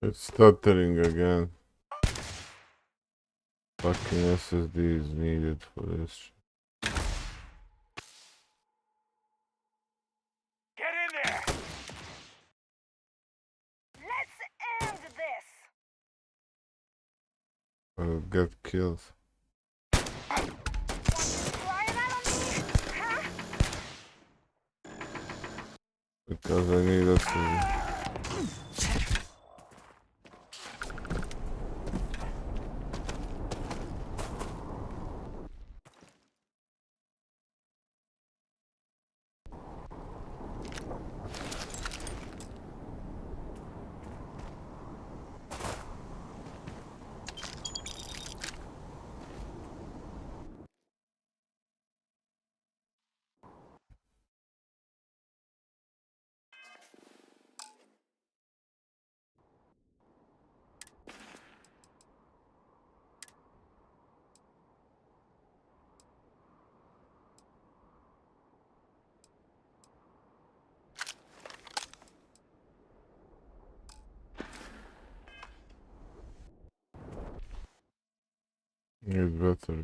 It's stuttering again. Fucking SSD is needed for this. Get in there! Let's end this! I'll get killed. Try that on me? Huh? Because I need SSD. It's better.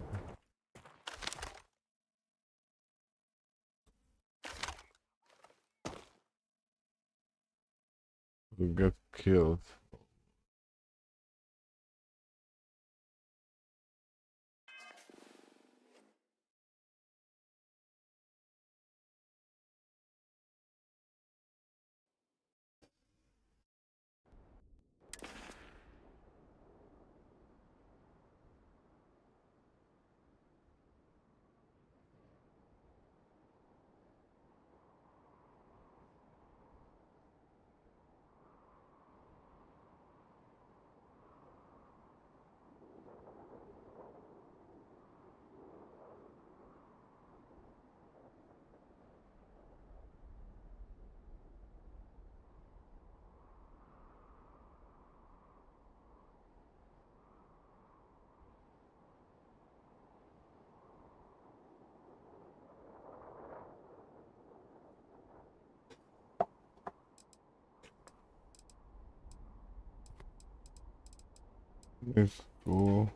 To get killed. It's 2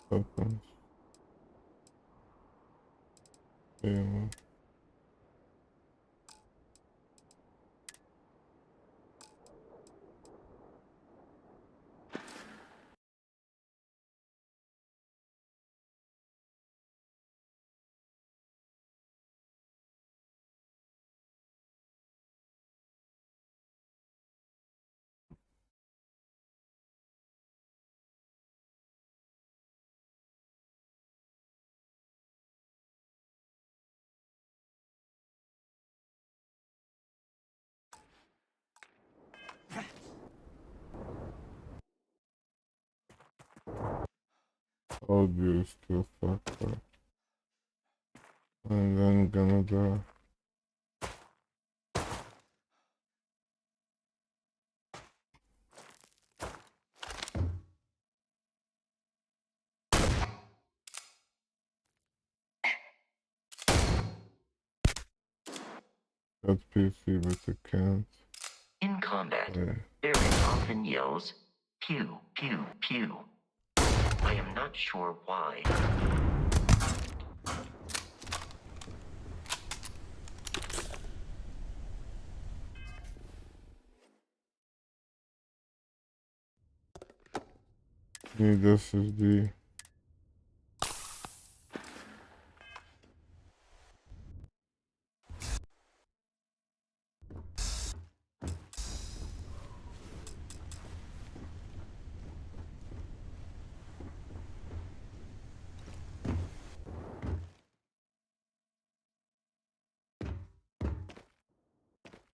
seconds. Yeah. Audio is still fucked up. And then gonna die. That PC, but it can't. In combat, Barry often yells, pew, pew, pew. I am not sure why. Need SSD.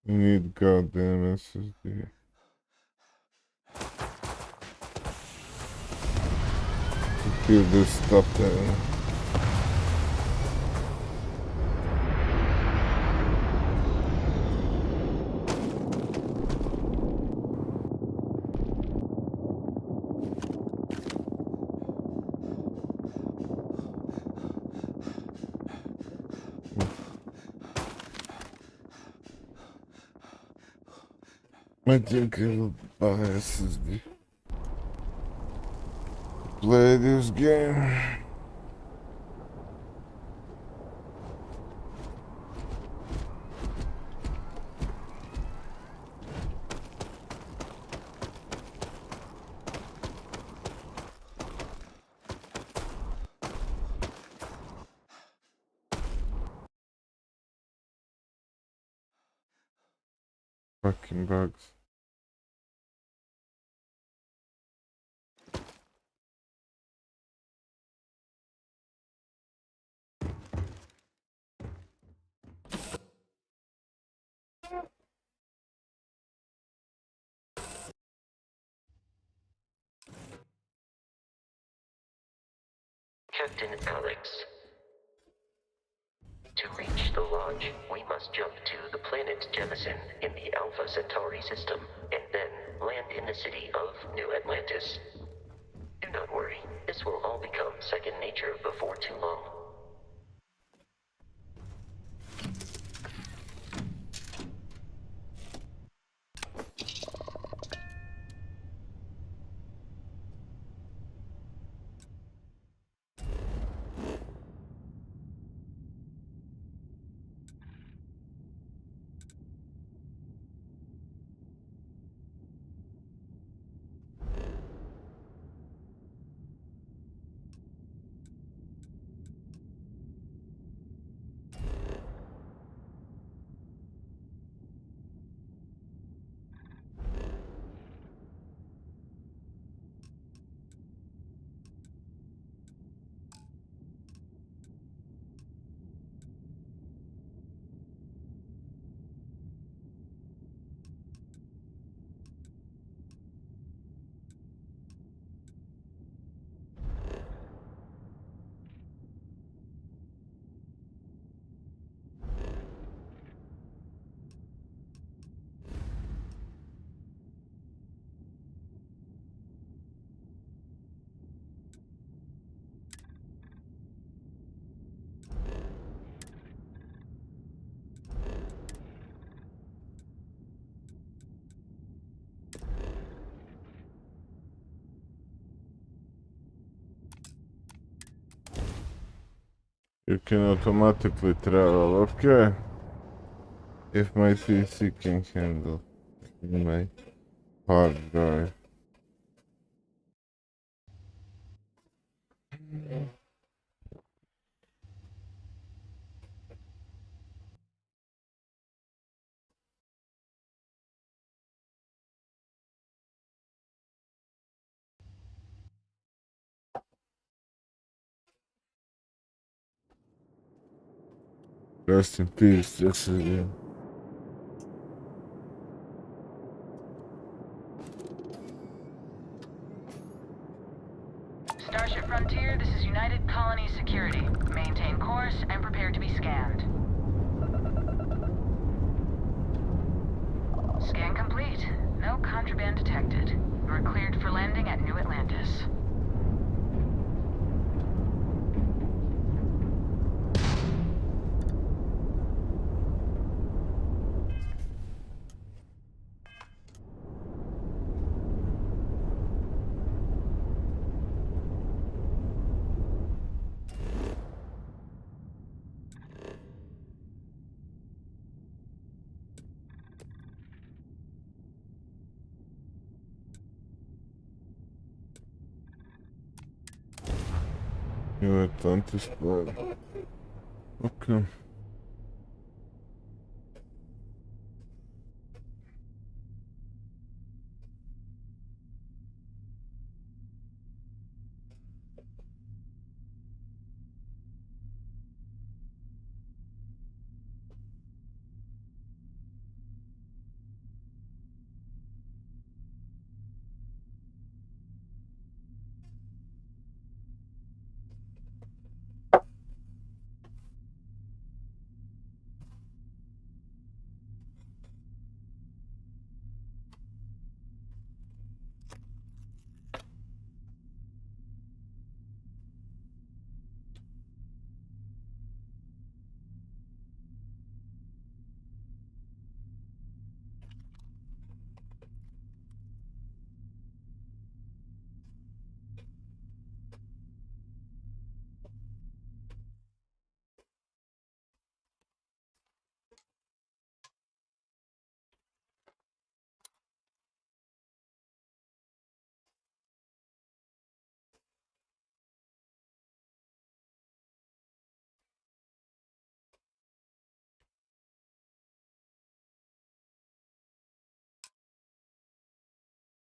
You need goddamn SSD. Feel this stuff there. I think I will buy SSD. Play this game. Fucking bugs. Captain Alex. To reach the lodge, we must jump to the planet Jemison in the Alpha Centauri system, and then land in the city of New Atlantis. Do not worry, this will all become second nature before too long. You can automatically travel, okay? If my PC can handle my hard drive. Rest in peace, this is it. Starship Frontier, this is United Colony Security. Maintain course and prepare to be scanned. Scan complete. No contraband detected. You are cleared for landing at New Atlantis. New Atlantis blood. Okay.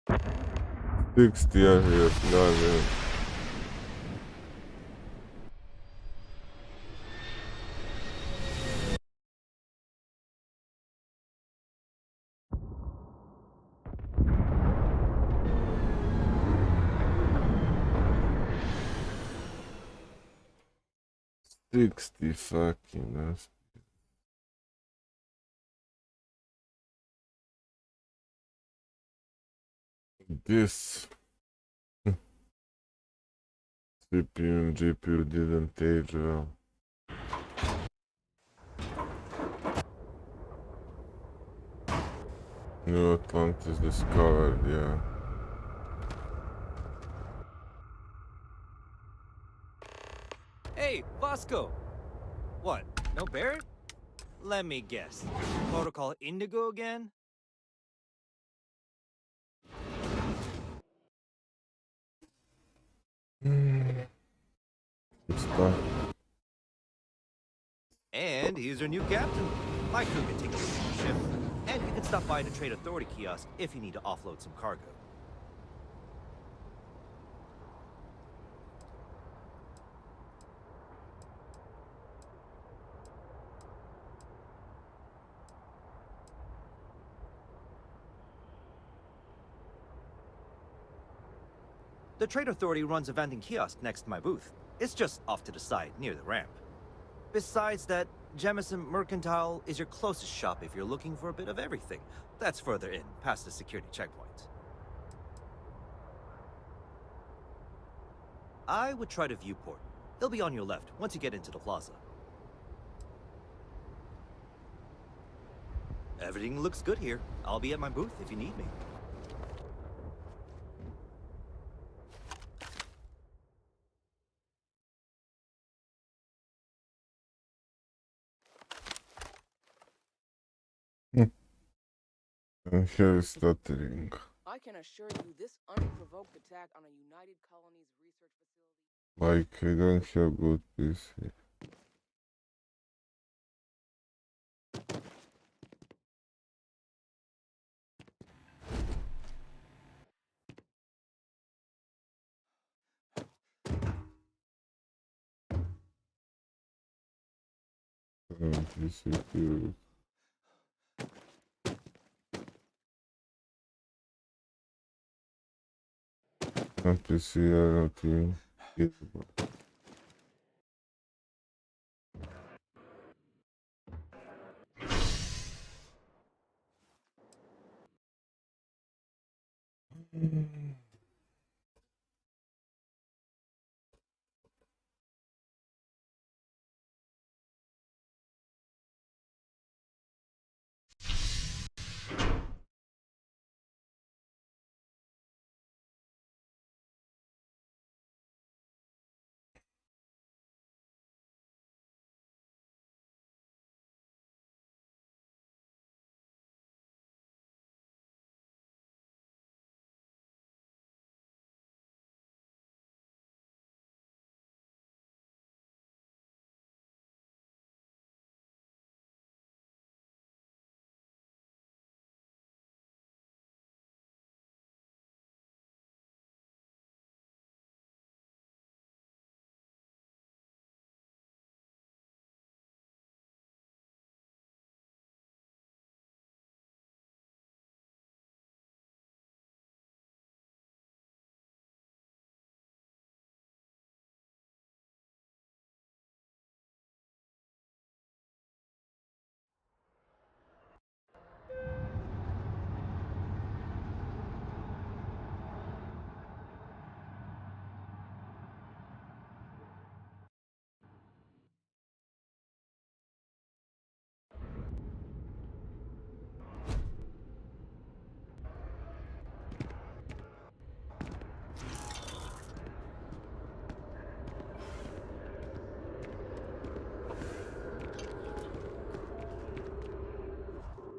60, yes, yeah. 60 fucking, that's this CPU and GPU didn't age well. New Atlantis discovered, yeah. Hey, Vasco! What, no Barrett? Let me guess. Protocol Indigo again? It's done. And he's your new captain. My crew can take you to the ship. And you can stop by the Trade Authority kiosk if you need to offload some cargo. The Trade Authority runs a vending kiosk next to my booth. It's just off to the side, near the ramp. Besides that, Jemison Mercantile is your closest shop if you're looking for a bit of everything. That's further in, past the security checkpoint. I would try the viewport. It'll be on your left, once you get into the plaza. Everything looks good here. I'll be at my booth if you need me. And here is stuttering. I can assure you this unprovoked attack on a United Colonies research facility. Like, I don't have good PC. CPU. PC, RLP.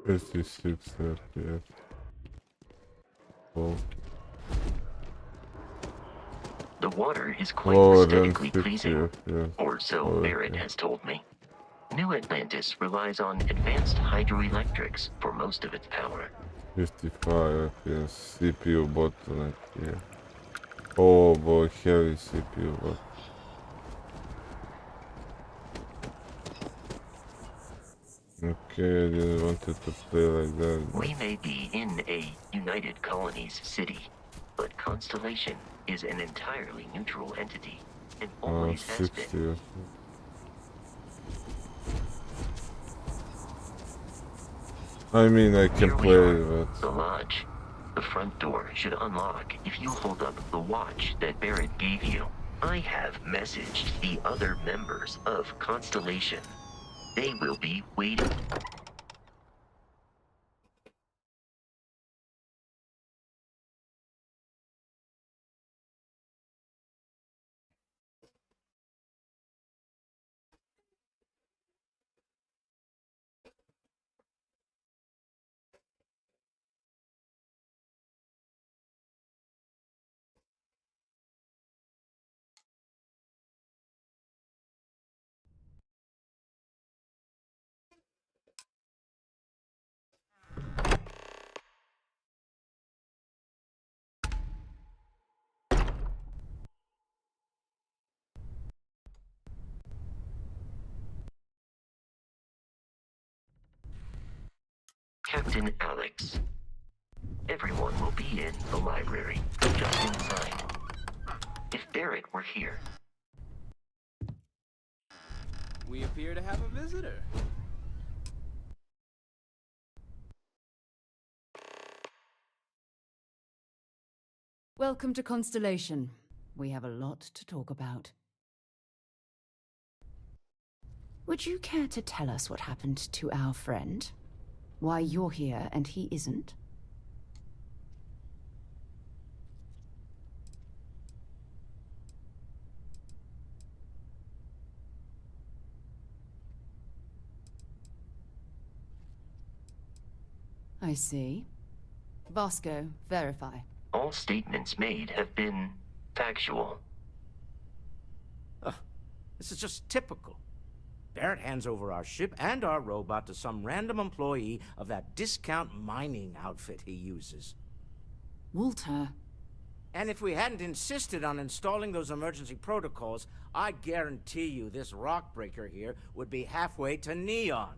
Fifty-six FPS. Oh. The water is quite More than aesthetically 50 pleasing, FPS. or so Oh, Barrett okay. has told me. New Atlantis relies on advanced hydroelectrics for most of its power. 55 FPS, CPU bottleneck here. Oh boy, heavy CPU bottleneck. Okay, I didn't want it to play like that. We may be in a United Colonies city, but Constellation is an entirely neutral entity and always has 60 been. FPS. I mean, I can Here we play, are, but the lodge. The front door should unlock if you hold up the watch that Barrett gave you. I have messaged the other members of Constellation. They will be waiting. Captain Alex. Everyone will be in the library, just inside. If Barrett were here, We appear to have a visitor. Welcome to Constellation. We have a lot to talk about. Would you care to tell us what happened to our friend? Why you're here and he isn't? I see. Vasco, verify. all statements made have been factual. This is just typical. Barrett hands over our ship and our robot to some random employee of that discount mining outfit he uses. Walter. And if we hadn't insisted on installing those emergency protocols, I guarantee you this rock breaker here would be halfway to Neon.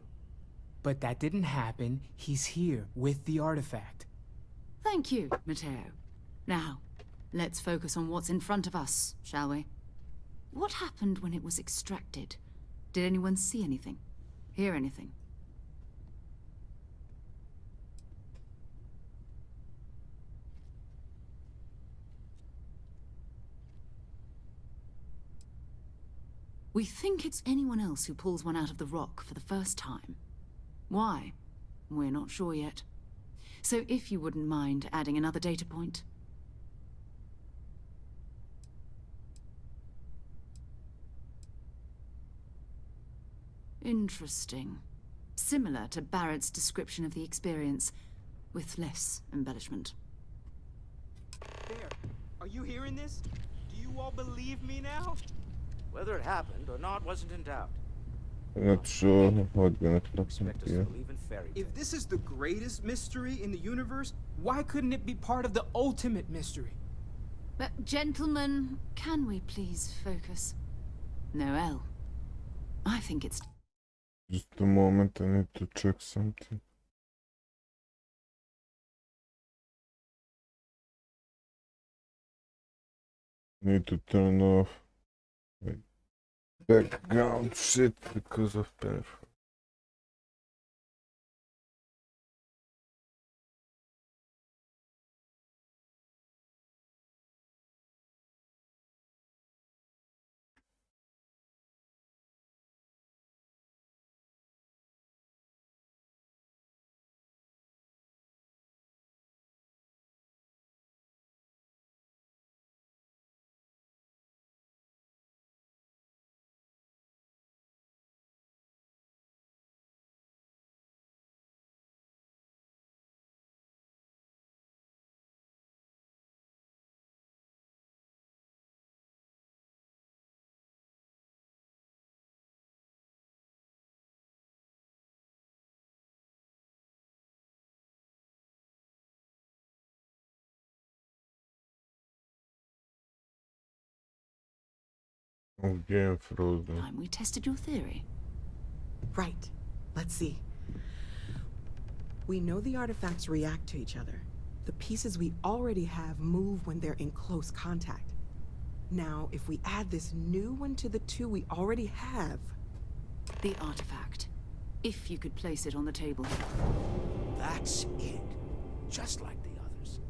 But that didn't happen. He's here with the artifact. Thank you, Matteo. Now, let's focus on what's in front of us, shall we? What happened when it was extracted? Did anyone see anything? Hear anything? We think it's anyone else who pulls one out of the rock for the first time. Why? We're not sure yet. So if you wouldn't mind adding another data point. Interesting. Similar to Barrett's description of the experience, with less embellishment. There. Are you hearing this? Do you all believe me now? Whether it happened or not wasn't in doubt. I'm not sure what's gonna happen Expect us to here. believe in fairy tales. If this is the greatest mystery in the universe, why couldn't it be part of the ultimate mystery? But gentlemen, can we please focus? Noel, I think it's... Just a moment, I need to check something. Need to turn off my background shit because of pen. Game frozen. Time we tested your theory. Right. Let's see. We know the artifacts react to each other. The pieces we already have move when they're in close contact. Now, if we add this new one to the two we already have... The artifact. If you could place it on the table. That's it. Just like the others.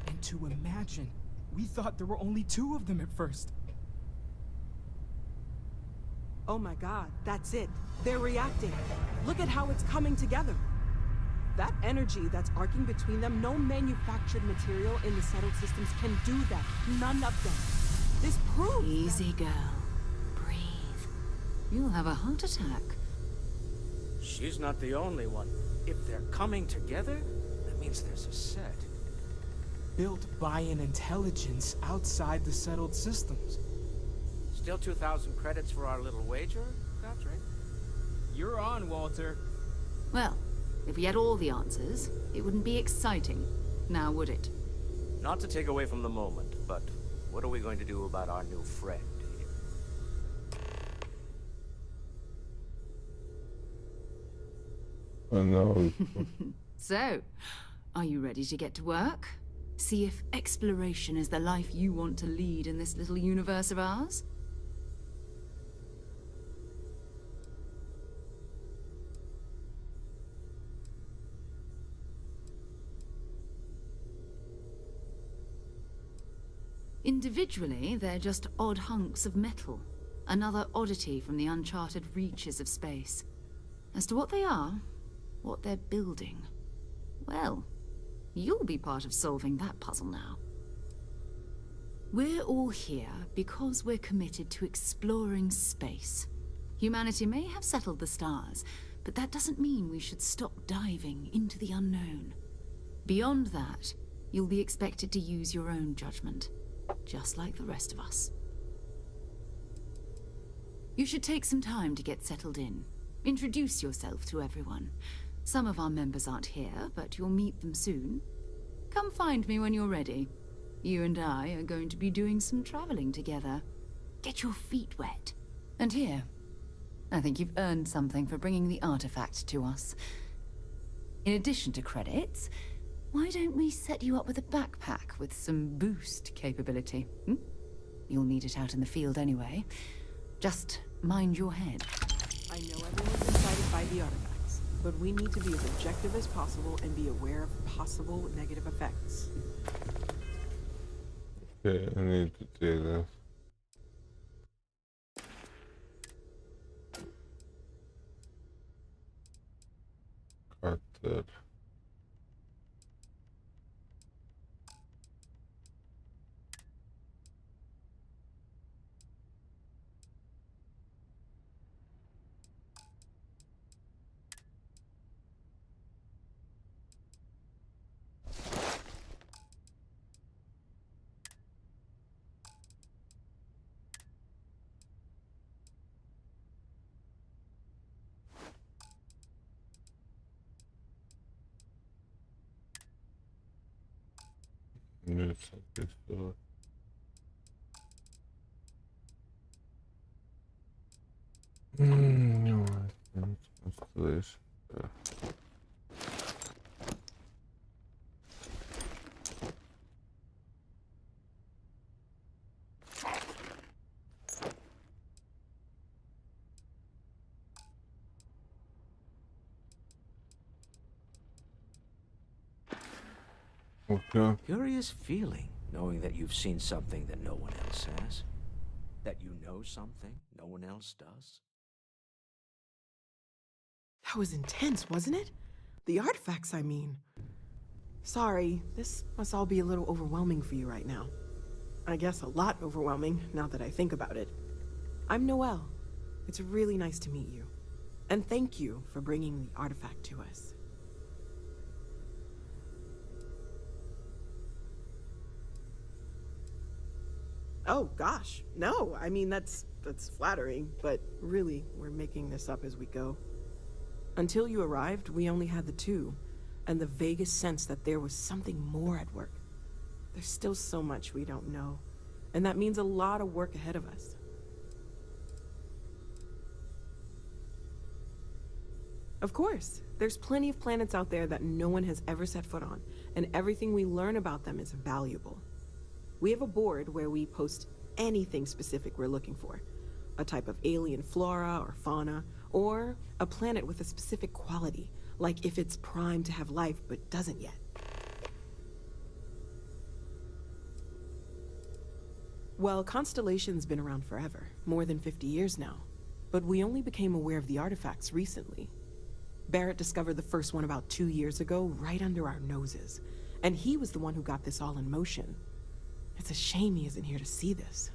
And to imagine, we thought there were only 2 of them at first. Oh my god, that's it. They're reacting. Look at how it's coming together. That energy that's arcing between them, no manufactured material in the settled systems can do that. None of them. This proves Easy, girl. Breathe. You'll have a heart attack. She's not the only one. If they're coming together, that means there's a set. Built by an intelligence outside the settled systems. Still 2,000 credits for our little wager, Patrick? You're on, Walter. Well, if we had all the answers, it wouldn't be exciting. Now, would it? Not to take away from the moment, but what are we going to do about our new friend here? I know. So, are you ready to get to work? See if exploration is the life you want to lead in this little universe of ours? Individually, they're just odd hunks of metal. Another oddity from the uncharted reaches of space. As to what they are, what they're building, well, you'll be part of solving that puzzle now. We're all here because we're committed to exploring space. Humanity may have settled the stars, but that doesn't mean we should stop diving into the unknown. Beyond that, you'll be expected to use your own judgment. Just like the rest of us. You should take some time to get settled in. Introduce yourself to everyone. Some of our members aren't here, but you'll meet them soon. Come find me when you're ready. You and I are going to be doing some traveling together. Get your feet wet. And here, I think you've earned something for bringing the artifact to us. In addition to credits, why don't we set you up with a backpack with some boost capability? You'll need it out in the field anyway. Just mind your head. I know everyone's excited by the artifacts, but we need to be as objective as possible and be aware of possible negative effects. Okay, I need to do this. Cutter. Yes, I guess so. No, installation. Okay. Curious feeling, knowing that you've seen something that no one else has. That you know something no one else does. That was intense, wasn't it? The artifacts, I mean. Sorry, this must all be a little overwhelming for you right now. I guess a lot overwhelming, now that I think about it. I'm Noelle. It's really nice to meet you. And thank you for bringing the artifact to us. Oh, gosh. No, I mean, that's flattering, but really, we're making this up as we go. Until you arrived, we only had the two, and the vaguest sense that there was something more at work. There's still so much we don't know, and that means a lot of work ahead of us. Of course. There's plenty of planets out there that no one has ever set foot on, and everything we learn about them is valuable. We have a board where we post anything specific we're looking for. A type of alien flora or fauna, or a planet with a specific quality, like if it's primed to have life but doesn't yet. Well, Constellation's been around forever, more than 50 years now. But we only became aware of the artifacts recently. Barrett discovered the first one about 2 years ago, right under our noses. And he was the one who got this all in motion. It's a shame he isn't here to see this.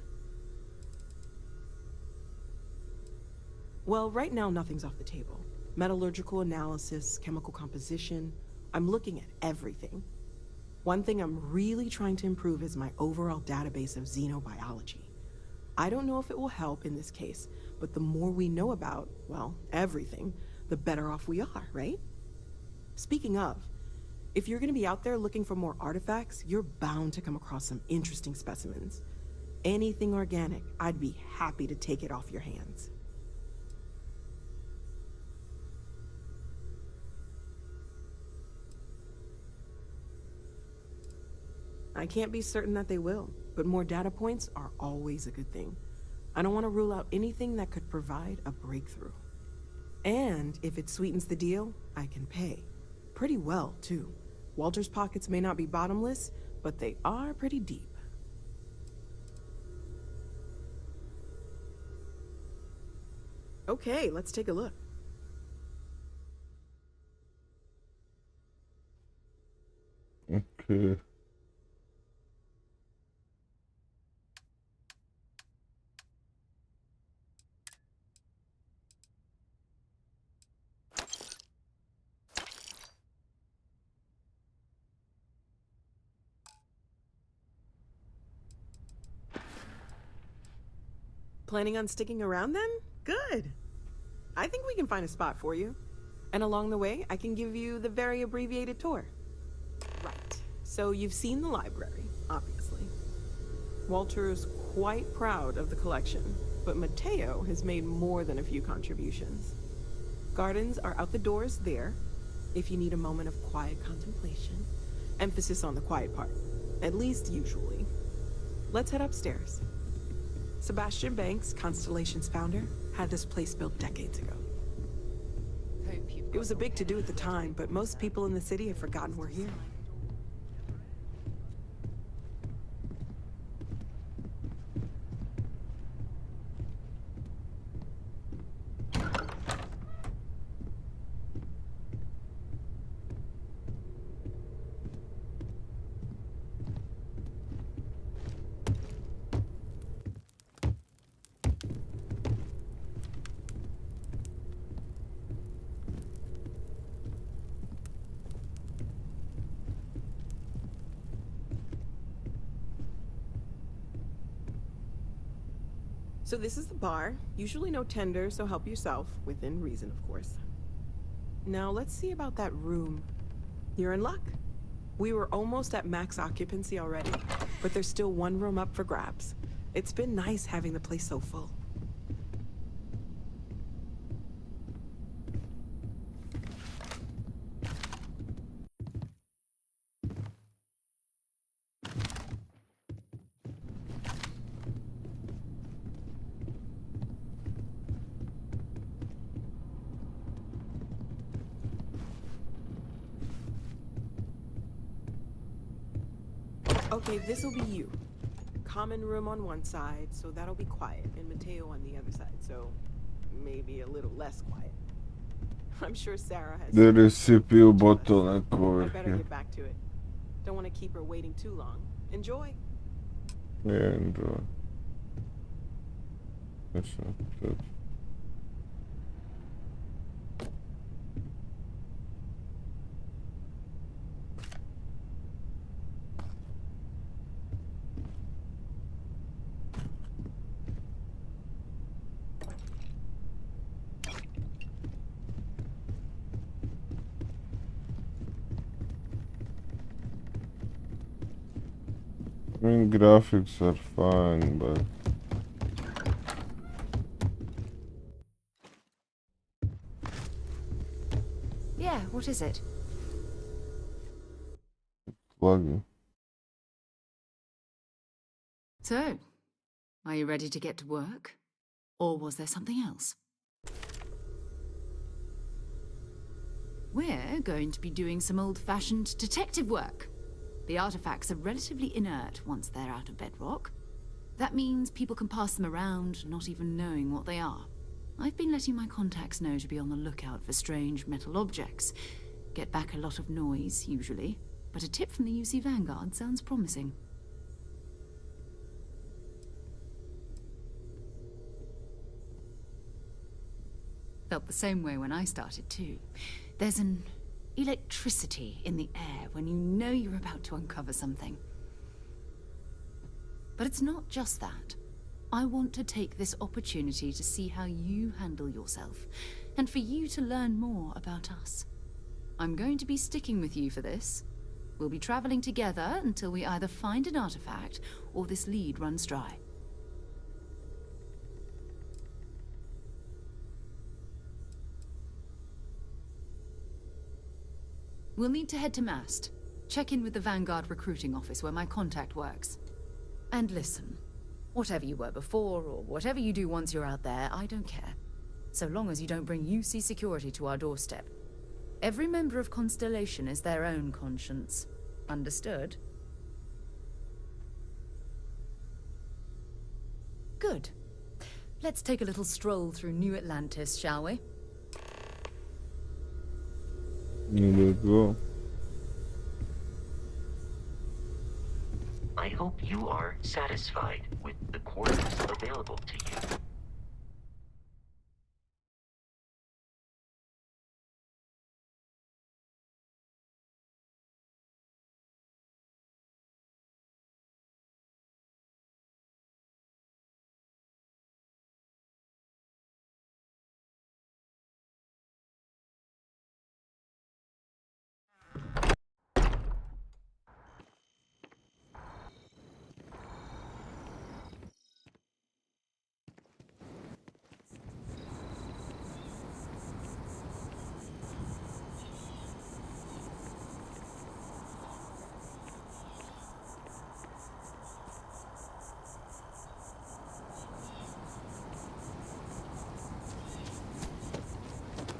Well, right now nothing's off the table. Metallurgical analysis, chemical composition. I'm looking at everything. One thing I'm really trying to improve is my overall database of xenobiology. I don't know if it will help in this case, but the more we know about, well, everything, the better off we are, right? Speaking of, if you're gonna be out there looking for more artifacts, you're bound to come across some interesting specimens. Anything organic, I'd be happy to take it off your hands. I can't be certain that they will, but more data points are always a good thing. I don't want to rule out anything that could provide a breakthrough. And if it sweetens the deal, I can pay. Pretty well, too. Walter's pockets may not be bottomless, but they are pretty deep. Okay, let's take a look. Okay. Planning on sticking around then? Good. I think we can find a spot for you. And along the way, I can give you the very abbreviated tour. Right. So you've seen the library, obviously. Walter's quite proud of the collection, but Mateo has made more than a few contributions. Gardens are out the doors there, if you need a moment of quiet contemplation. Emphasis on the quiet part, at least usually. Let's head upstairs. Sebastian Banks, Constellation's founder, had this place built decades ago. It was a big to-do at the time, but most people in the city have forgotten we're here. So this is the bar. Usually no tender, so help yourself, within reason, of course. Now let's see about that room. You're in luck. We were almost at max occupancy already, but there's still one room up for grabs. It's been nice having the place so full. Okay, this'll be you. Common room on one side, so that'll be quiet, and Mateo on the other side, so maybe a little less quiet. I'm sure Sarah has... There is CPU bottleneck I over better here. get back to it. Don't want to keep her waiting too long. Enjoy. And that's not that. I mean, graphics are fine, but Yeah, what is it? Plugging. So, are you ready to get to work? Or was there something else? We're going to be doing some old-fashioned detective work. The artifacts are relatively inert once they're out of bedrock. That means people can pass them around, not even knowing what they are. I've been letting my contacts know to be on the lookout for strange metal objects. Get back a lot of noise, usually, but a tip from the UC Vanguard sounds promising. Felt the same way when I started, too. There's an electricity in the air when you know you're about to uncover something. But it's not just that. I want to take this opportunity to see how you handle yourself, and for you to learn more about us. I'm going to be sticking with you for this. We'll be traveling together until we either find an artifact or this lead runs dry. We'll need to head to Mast. Check in with the Vanguard recruiting office where my contact works. And listen, whatever you were before, or whatever you do once you're out there, I don't care. So long as you don't bring UC security to our doorstep. Every member of Constellation is their own conscience. Understood? Good. Let's take a little stroll through New Atlantis, shall we? Let's go. I hope you are satisfied with the quarters available to you.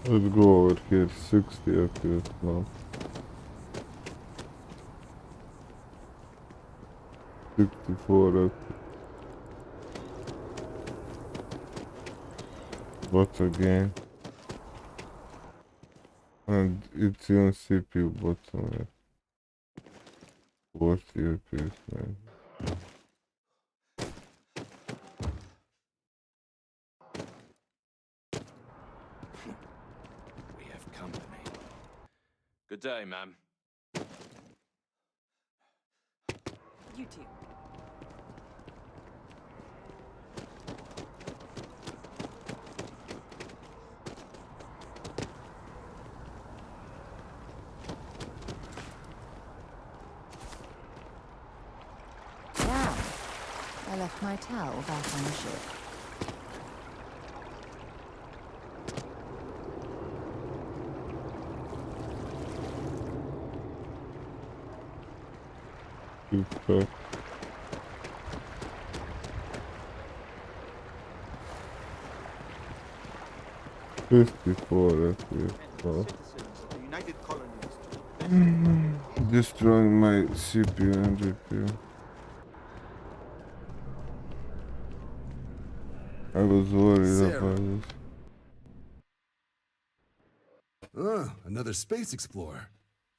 Let's go over here. 60 FPS now. 64 FPS. What's again? And it's on CPU bottom. 40 FPS, man. We have company. Good day, ma'am. You too. Yeah. I left my towel back on the ship. Good stuff. $54 FPS. Oh. United Colonies. Destroying my CPU and GPU. I was worried about this. Another space explorer.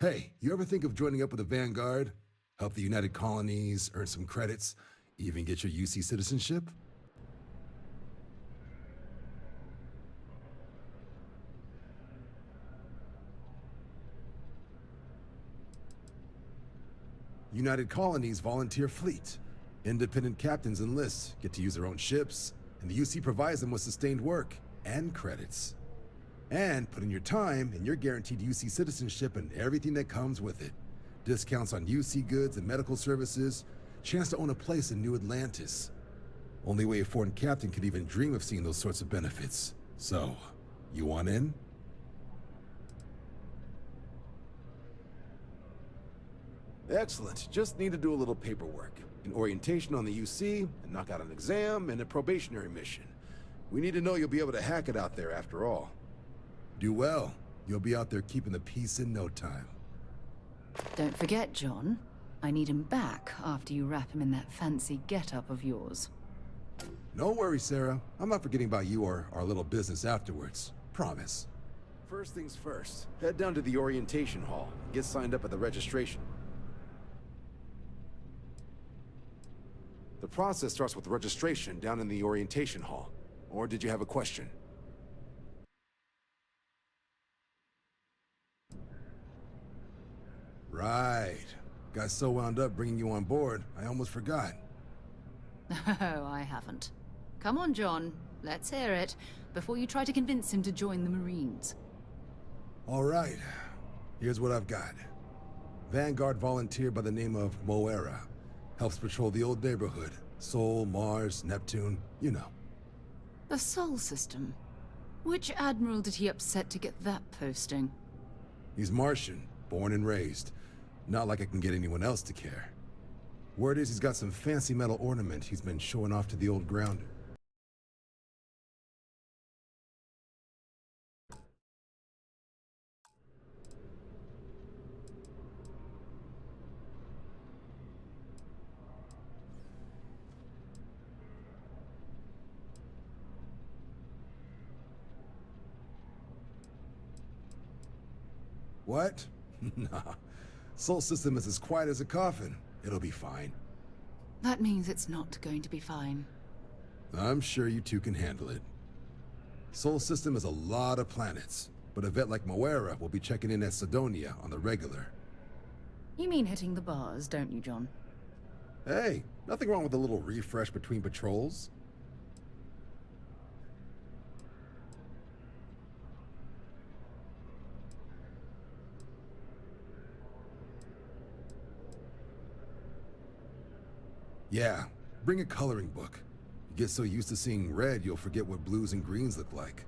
Hey, you ever think of joining up with the Vanguard? Help the United Colonies, earn some credits, even get your UC citizenship? United Colonies volunteer fleet. Independent captains enlist, get to use their own ships, and the UC provides them with sustained work and credits. And put in your time, and you're guaranteed UC citizenship and everything that comes with it. Discounts on UC goods and medical services, chance to own a place in New Atlantis. Only way a foreign captain could even dream of seeing those sorts of benefits. So, you want in? Excellent. Just need to do a little paperwork. An orientation on the UC, and knock out an exam, and a probationary mission. We need to know you'll be able to hack it out there after all. Do well. You'll be out there keeping the peace in no time. Don't forget, John. I need him back after you wrap him in that fancy get-up of yours. No worries, Sarah. I'm not forgetting about you or our little business afterwards. Promise. First things first, head down to the orientation hall. Get signed up at the registration. The process starts with registration down in the orientation hall. Or did you have a question? Right. Got so wound up bringing you on board, I almost forgot. Oh, I haven't. Come on, John. Let's hear it, before you try to convince him to join the Marines. All right. Here's what I've got. Vanguard volunteer by the name of Moera. Helps patrol the old neighborhood. Sol, Mars, Neptune, you know. The Sol system. Which admiral did he upset to get that posting? He's Martian, born and raised. Not like I can get anyone else to care. Word is he's got some fancy metal ornament he's been showing off to the old grounder. What? Nah. Sol system is as quiet as a coffin. It'll be fine. That means it's not going to be fine. I'm sure you two can handle it. Sol system is a lot of planets, but a vet like Moera will be checking in at Sidonia on the regular. You mean hitting the bars, don't you, John? Hey, nothing wrong with a little refresh between patrols. Yeah, bring a coloring book. You get so used to seeing red, you'll forget what blues and greens look like.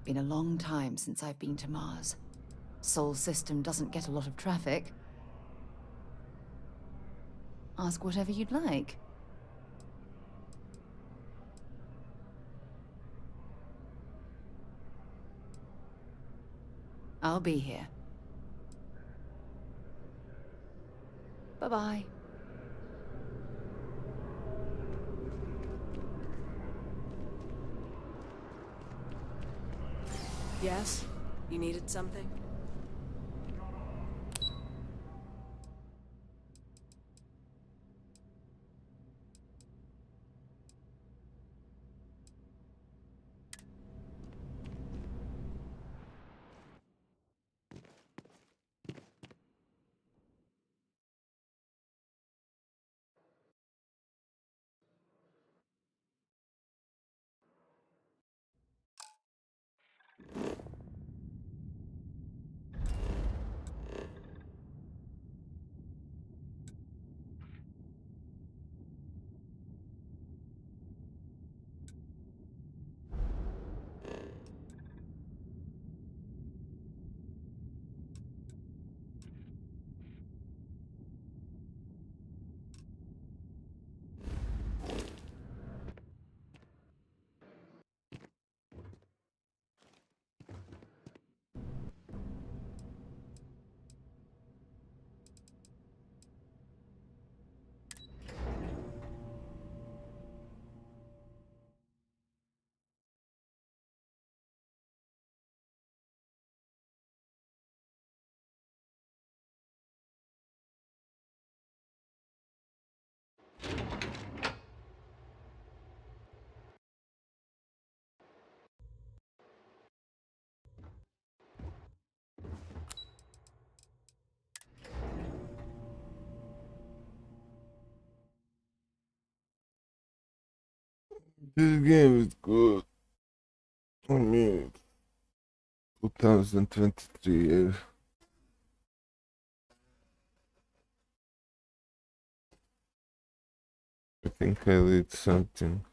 Been a long time since I've been to Mars. Sol system doesn't get a lot of traffic. Ask whatever you'd like. I'll be here. Bye-bye. Yes? You needed something? This game is good. I mean, 2023. I think I did something.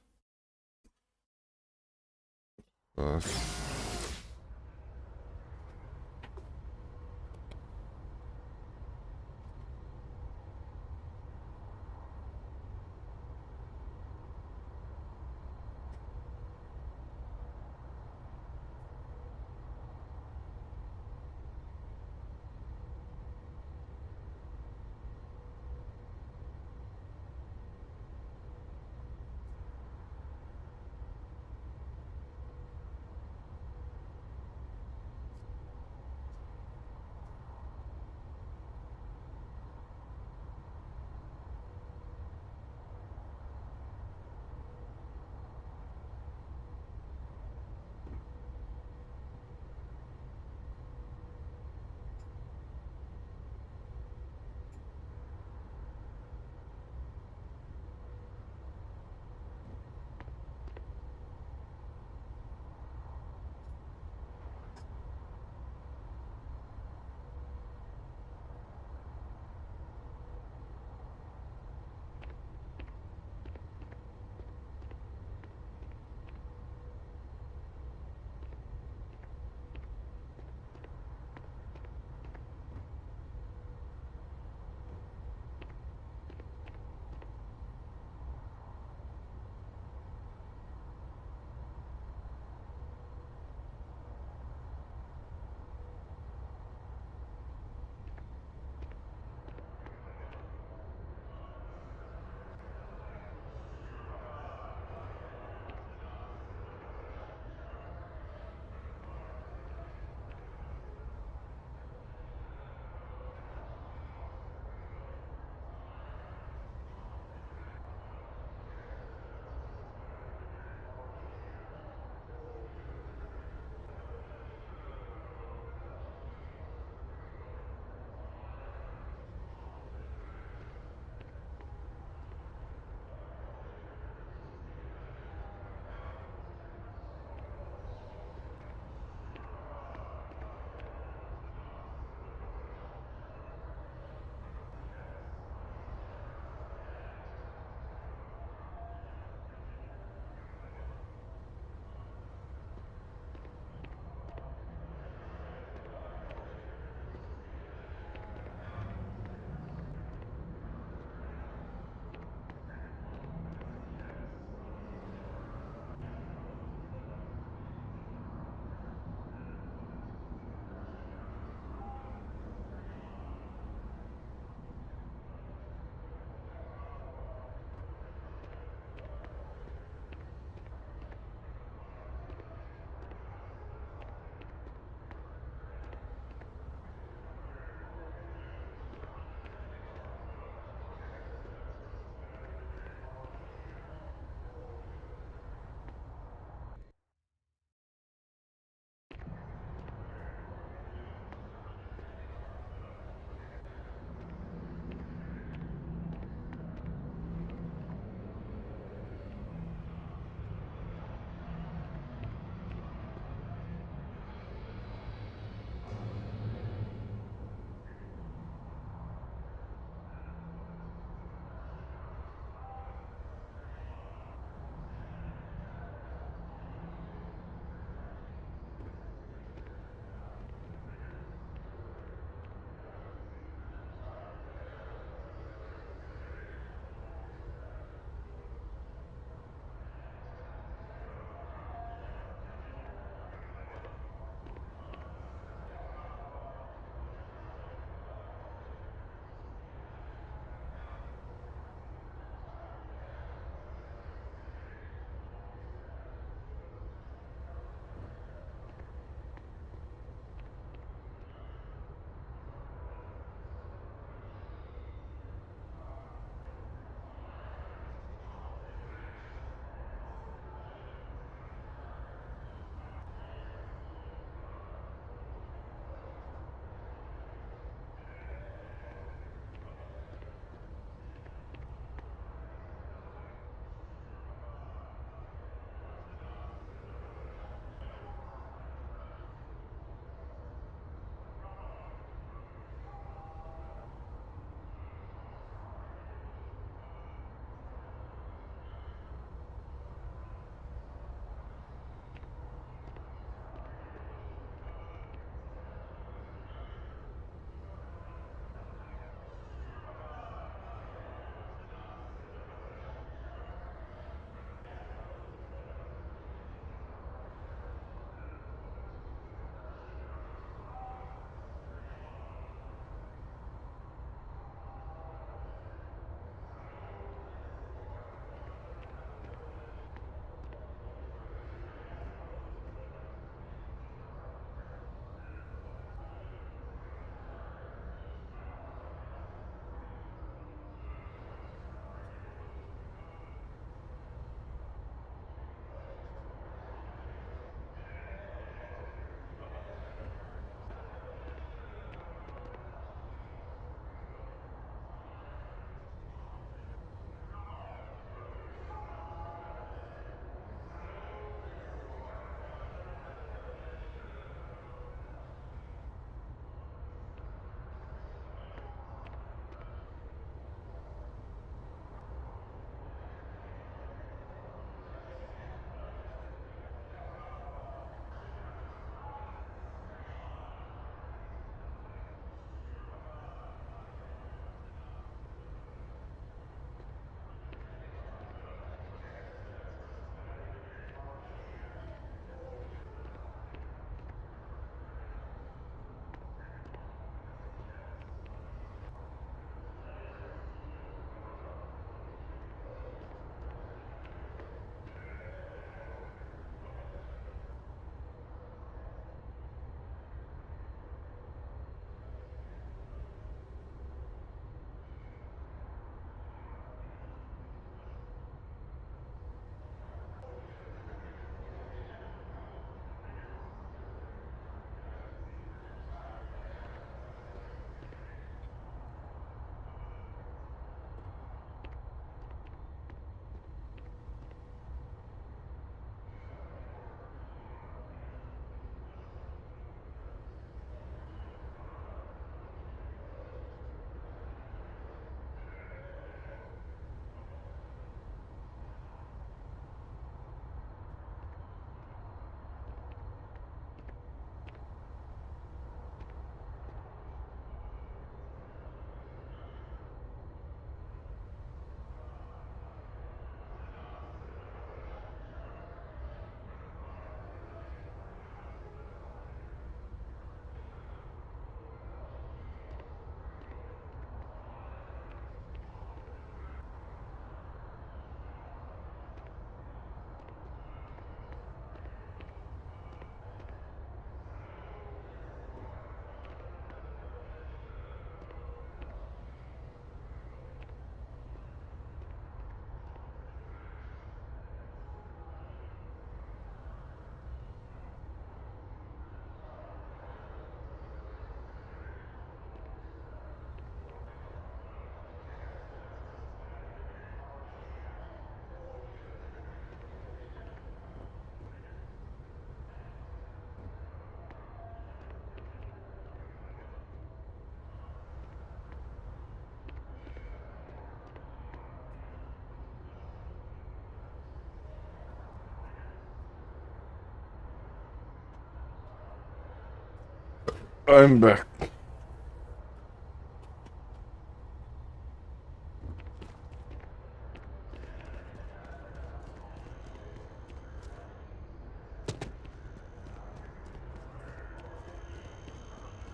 I'm back.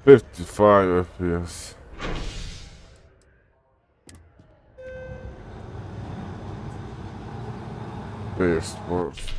$55 FPS. Sports.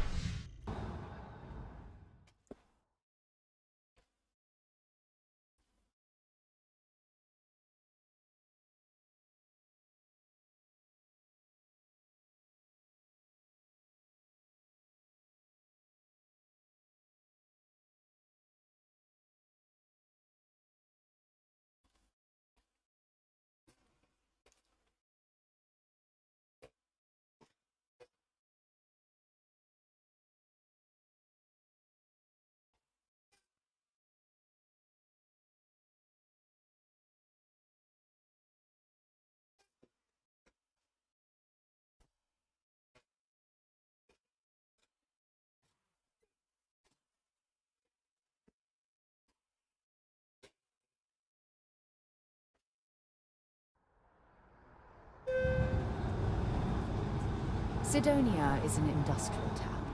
Sidonia is an industrial town.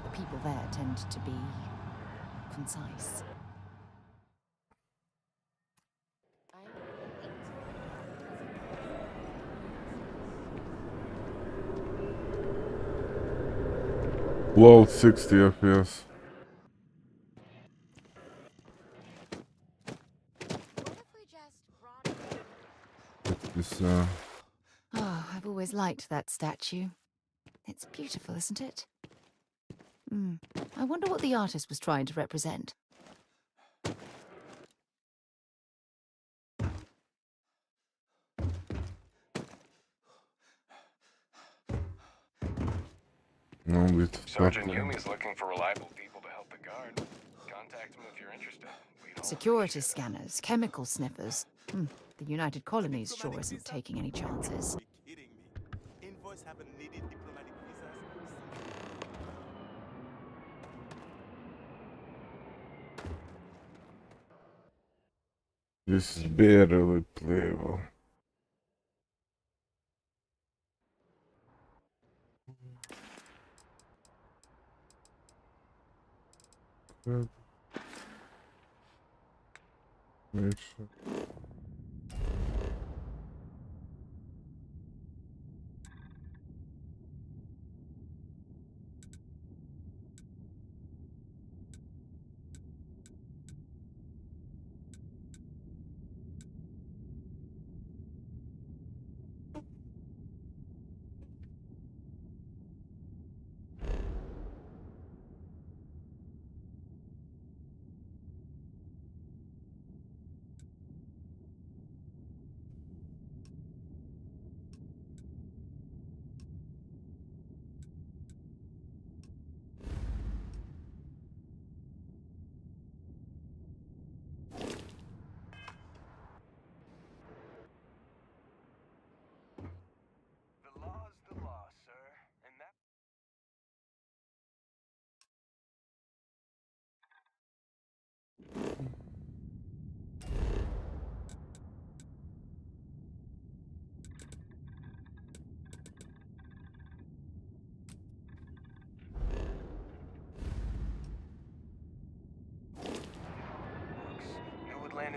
The people there tend to be concise. Low 60 FPS. This, Oh, I've always liked that statue. It's beautiful, isn't it? I wonder what the artist was trying to represent. no, with Sergeant Yumi's looking for reliable people to help the guard. Contact him if you're interested. Security scanners, chemical sniffers. The United Colonies sure isn't taking any chances. This is barely playable. Good. Make sure.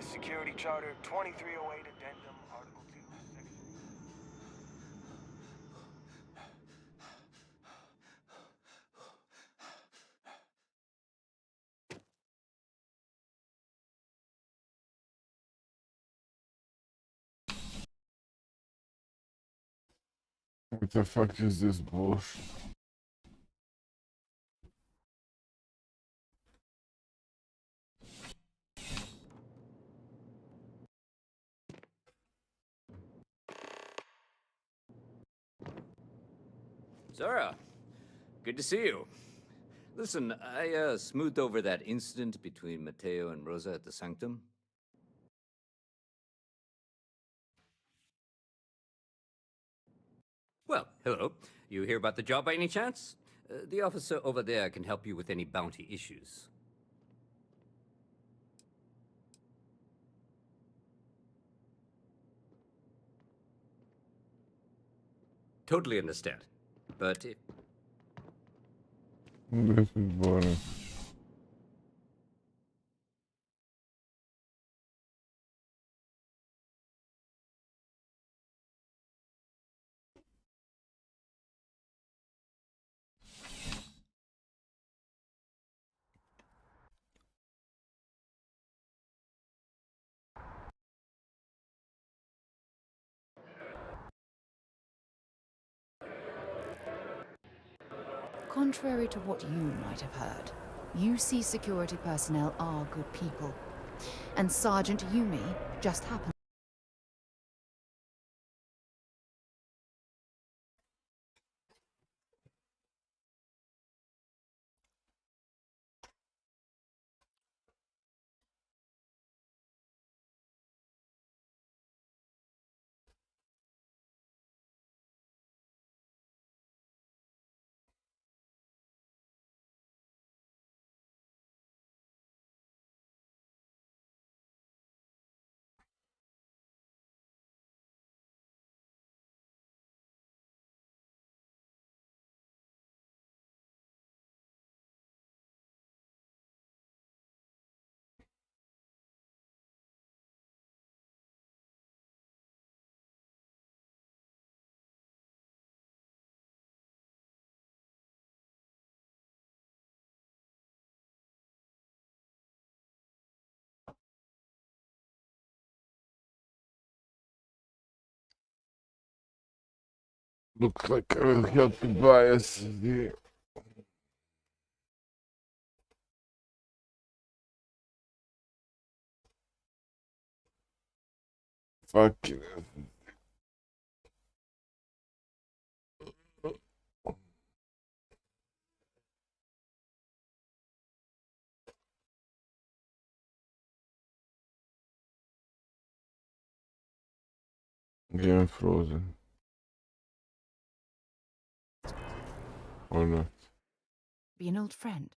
Security Charter 2308 Addendum, Article 2, Section... What the fuck is this bullshit? Zara, good to see you. Listen, I smoothed over that incident between Matteo and Rosa at the Sanctum. Well, hello. You hear about the job by any chance? The officer over there can help you with any bounty issues. Totally understand. But if... This is boring. Contrary to what you might have heard, UC security personnel are good people. And Sergeant Yumi just happened. Looks like I will have to buy a CD. Fucking game frozen. Or not. Be an old friend.